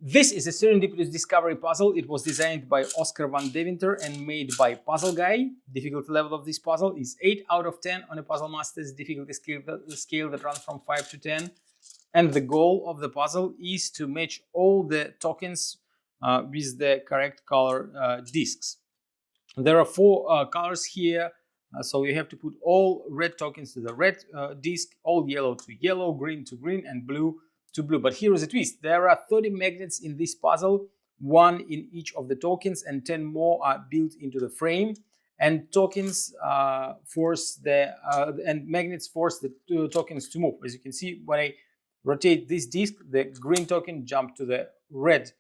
This is a Serendipitous Discovery puzzle. It was designed by Oskar van Deventer and made by Puzzle Guy. Difficulty level of this puzzle is 8 out of 10 on a Puzzle Master's difficulty scale that runs from 5 to 10. And the goal of the puzzle is to match all the tokens with the correct color discs. There are 4 colors here, so you have to put all red tokens to the red disc, all yellow to yellow, green to green, and blue to blue. But here is a twist. There are 30 magnets in this puzzle, 1 in each of the tokens, and 10 more are built into the frame. And tokens and magnets force the tokens to move. As you can see, when I rotate this disc, the green token jumps to the red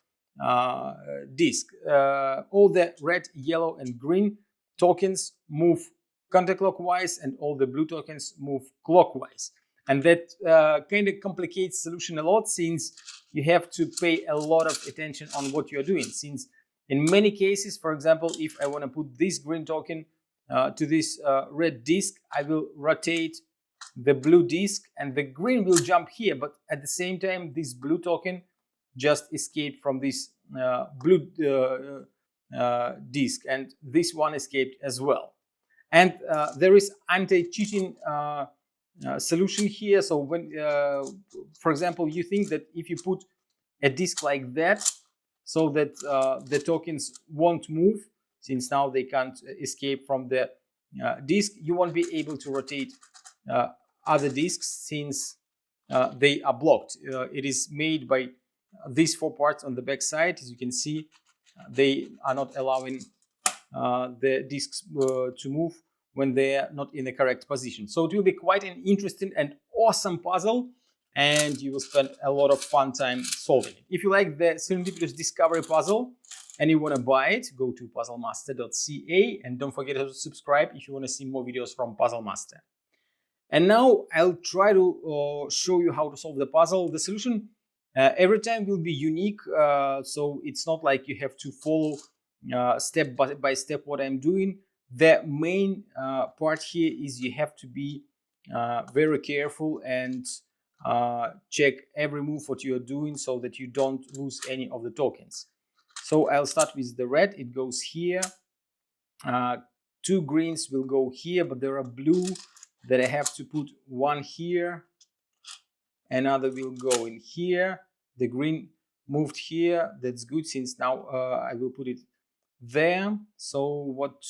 disc. All the red, yellow, and green tokens move counterclockwise, and all the blue tokens move clockwise. And that kind of complicates solution a lot, since you have to pay a lot of attention on what you're doing. Since in many cases, for example, if I want to put this green token to this red disc, I will rotate the blue disc and the green will jump here. But at the same time, this blue token just escaped from this blue disc, and this one escaped as well. And there is anti-cheating solution here. So when, for example, you think that if you put a disc like that, so that the tokens won't move, since now they can't escape from the disc, you won't be able to rotate other discs, since they are blocked. It is made by these 4 parts on the back side. As you can see, they are not allowing the discs to move when they are not in the correct position. So it will be quite an interesting and awesome puzzle, and you will spend a lot of fun time solving it. If you like the Serendipitous Discovery puzzle and you want to buy it, go to puzzlemaster.ca, and don't forget to subscribe if you want to see more videos from Puzzle Master. And now I'll try to show you how to solve the puzzle. The solution every time will be unique, so it's not like you have to follow step by step what I'm doing. The main part here is you have to be very careful and check every move what you're doing, so that you don't lose any of the tokens. So I'll start with the red. It goes here. 2 greens will go here, but there are blue that I have to put 1 here. Another will go in here. The green moved here. That's good, since now I will put it there. So what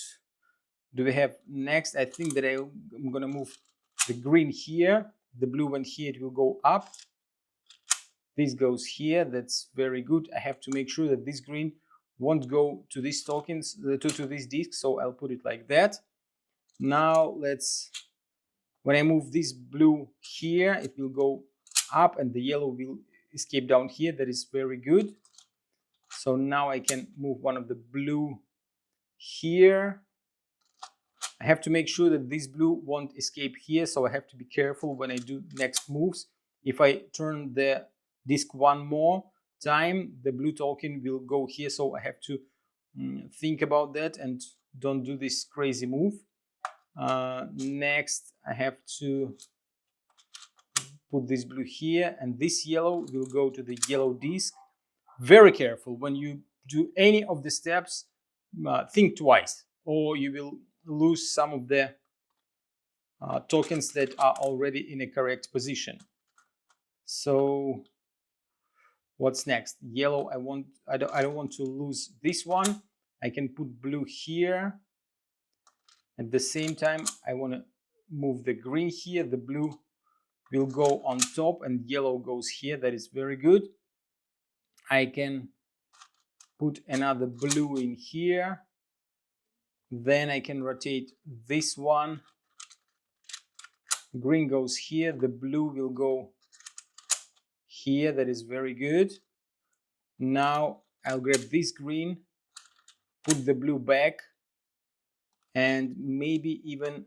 do we have next? I think that I'm going to move the green here. The blue one here, it will go up. This goes here. That's very good. I have to make sure that this green won't go to these tokens, to this disc. So I'll put it like that. Now when I move this blue here, it will go up, and the yellow will escape down here. That is very good. So now I can move one of the blue here. I have to make sure that this blue won't escape here, so I have to be careful when I do next moves. If I turn the disc 1 more time, the blue token will go here, so I have to think about that and don't do this crazy move. Next, I have to put this blue here, and this yellow will go to the yellow disc. Very careful when you do any of the steps. Think twice, or you will lose some of the tokens that are already in a correct position. So what's next? Yellow. I don't want to lose this one. I can put blue here. At the same time, I want to move the green here. The blue will go on top, and yellow goes here. That is very good. I can put another blue in here. Then I can rotate this one. Green goes here. The blue will go here. That is very good. Now I'll grab this green, put the blue back, and maybe even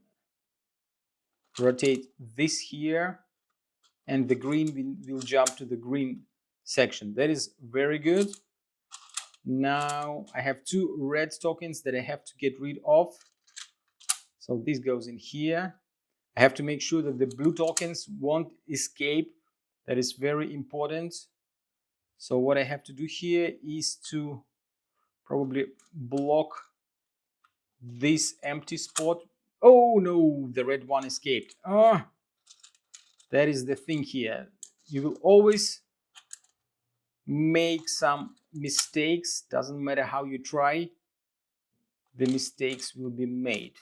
rotate this here, and the green will jump to the green section. That is very good. Now I have 2 red tokens that I have to get rid of. So this goes in here. I have to make sure that the blue tokens won't escape. That is very important. So what I have to do here is to probably block this empty spot. Oh no, the red one escaped. That is the thing here. You will always make some mistakes. Doesn't matter how you try, the mistakes will be made.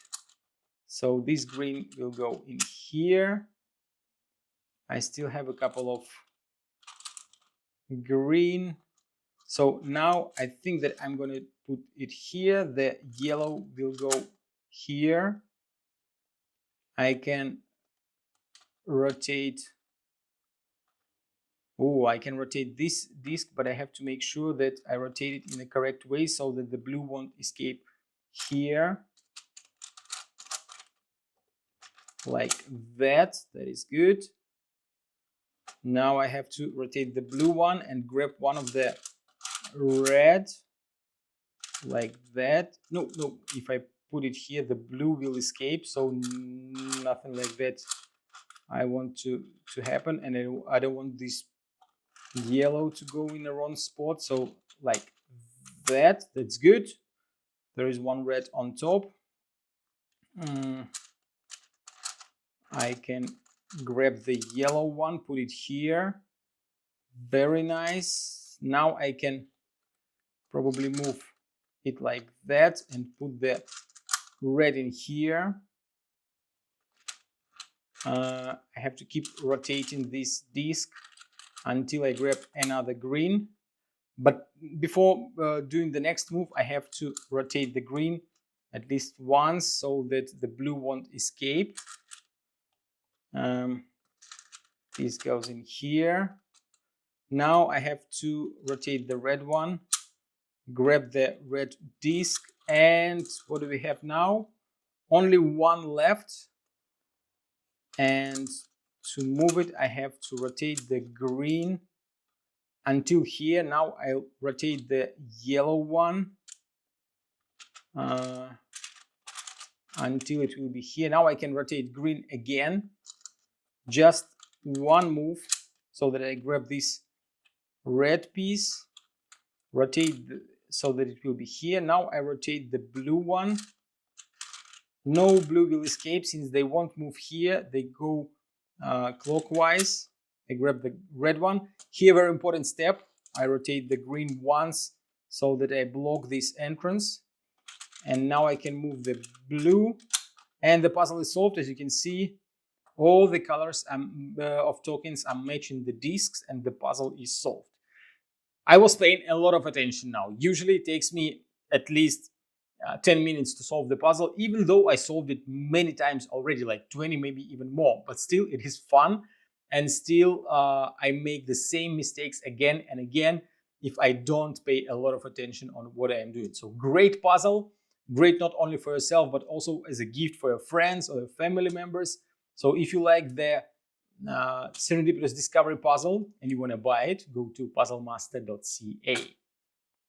So this green will go in here. I still have a couple of green. So now I think that I'm going to put it here. The yellow will go here. I can rotate. Oh, I can rotate this disc, but I have to make sure that I rotate it in the correct way so that the blue won't escape here. Like that. That is good. Now I have to rotate the blue one and grab one of the red. Like that. No, if I put it here, the blue will escape. So nothing like that I want to happen. And I don't want this yellow to go in the wrong spot. So like that. That's good. There is one red on top. I can grab the yellow one, put it here. Very nice. Now I can probably move it like that and put the red in here. I have to keep rotating this disc until I grab another green. But before doing the next move, I have to rotate the green at least once so that the blue won't escape. This goes in here. Now I have to rotate the red one, grab the red disc, and what do we have now? Only one left. And to move it, I have to rotate the green until here. Now I'll rotate the yellow one until it will be here. Now I can rotate green again. Just one move so that I grab this red piece, rotate so that it will be here. Now I rotate the blue one. No blue will escape since they won't move here. They go clockwise. I grab the red one. Here, very important step. I rotate the green once so that I block this entrance. And now I can move the blue. And the puzzle is solved. As you can see, all the colors of tokens are matching the discs and the puzzle is solved. I was paying a lot of attention now. Usually it takes me at least 10 minutes to solve the puzzle, even though I solved it many times already, like 20, maybe even more. But still, it is fun. And still, I make the same mistakes again and again if I don't pay a lot of attention on what I am doing. So great puzzle. Great not only for yourself, but also as a gift for your friends or your family members. So if you like the Serendipitous Discovery puzzle and you want to buy it, go to puzzlemaster.ca.